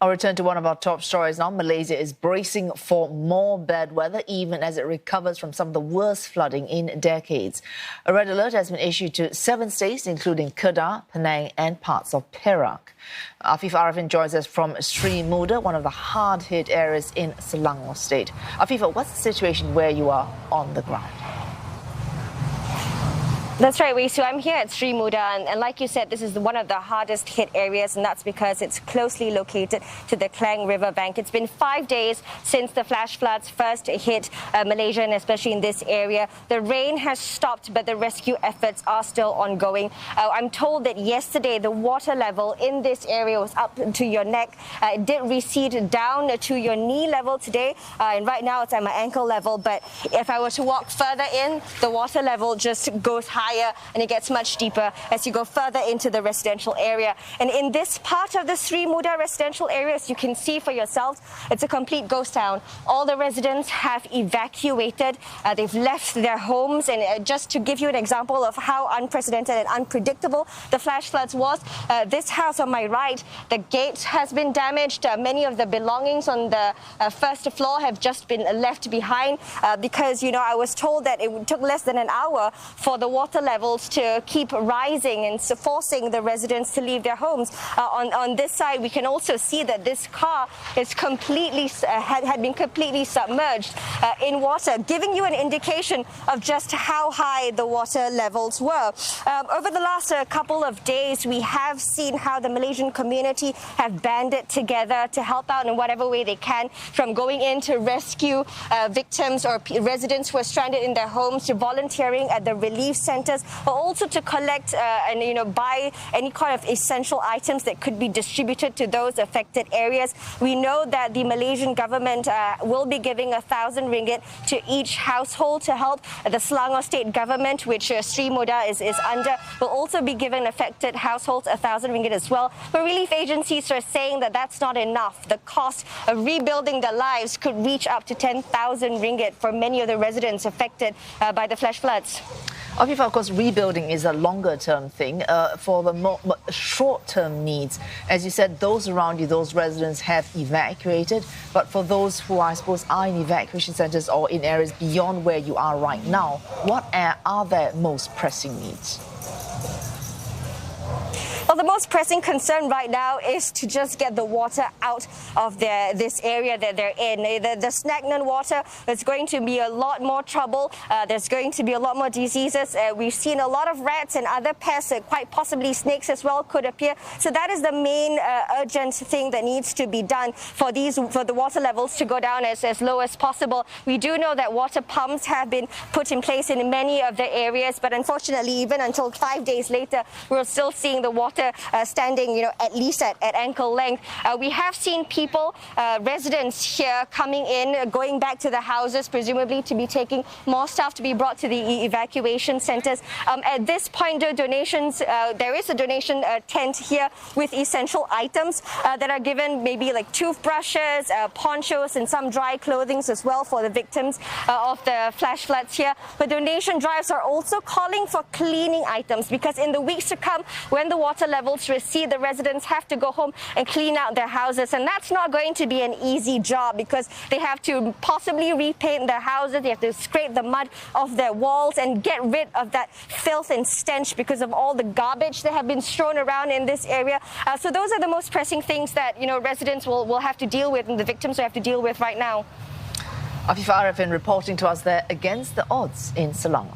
I'll return to one of our top stories now. Malaysia is bracing for more bad weather, even as it recovers from some of the worst flooding in decades. A red alert has been issued to 7 states, including Kedah, Penang and parts of Perak. Afif Arifin joins us from Sri Muda, one of the hard-hit areas in Selangor State. Afif, what's the situation where you are on the ground? That's right, Wei Su. I'm here at Sri Muda, and like you said, this is one of the hardest hit areas, and that's because it's closely located to the Klang River bank. It's been 5 days since the flash floods first hit Malaysia, and especially in this area. The rain has stopped, but the rescue efforts are still ongoing. I'm told that yesterday the water level in this area was up to your neck. It did recede down to your knee level today, and right now it's at my ankle level. But if I were to walk further in, the water level just goes higher, and it gets much deeper as you go further into the residential area. And in this part of the Sri Muda residential area, as you can see for yourselves, it's a complete ghost town. All the residents have evacuated. They've left their homes. And just to give you an example of how unprecedented and unpredictable the flash floods was, this house on my right, the gate has been damaged. Many of the belongings on the first floor have just been left behind because, I was told that it took less than an hour for the water levels to keep rising and forcing the residents to leave their homes. On this side, we can also see that this car is completely had been completely submerged in water, giving you an indication of just how high the water levels were. Over the last couple of days, we have seen how the Malaysian community have banded together to help out in whatever way they can, from going in to rescue victims or residents who are stranded in their homes, to volunteering at the relief centers, but also to collect and buy any kind of essential items that could be distributed to those affected areas. We know that the Malaysian government will be giving 1,000 ringgit to each household to help. The Selangor state government, which Sri Muda is under, will also be giving affected households 1,000 ringgit as well. But relief agencies are saying that that's not enough. The cost of rebuilding their lives could reach up to 10,000 ringgit for many of the residents affected by the flash floods. Afif, of course, rebuilding is a longer-term thing. For the short-term needs, as you said, those around you, those residents have evacuated. But for those who, I suppose, are in evacuation centres or in areas beyond where you are right now, what are their most pressing needs? Well, the most pressing concern right now is to just get the water out of this area that they're in. The stagnant water, there's going to be a lot more trouble. There's going to be a lot more diseases. We've seen a lot of rats and other pests, quite possibly snakes as well, could appear. So that is the main urgent thing that needs to be done for the water levels to go down as low as possible. We do know that water pumps have been put in place in many of the areas, but unfortunately, even until 5 days later, we're still seeing the water standing, at least at ankle length. We have seen people, residents here coming in, going back to the houses, presumably to be taking more stuff to be brought to the evacuation centres. At this point, the donations, there is a donation tent here with essential items that are given, maybe like toothbrushes, ponchos and some dry clothing as well for the victims of the flash floods here. But donation drives are also calling for cleaning items, because in the weeks to come, when the water levels recede, the residents have to go home and clean out their houses, and that's not going to be an easy job, because they have to possibly repaint their houses, they have to scrape the mud off their walls and get rid of that filth and stench because of all the garbage that have been strewn around in this area. So those are the most pressing things that residents will have to deal with, and the victims will have to deal with right now. Afif Arifin reporting to us there against the odds in Selangor.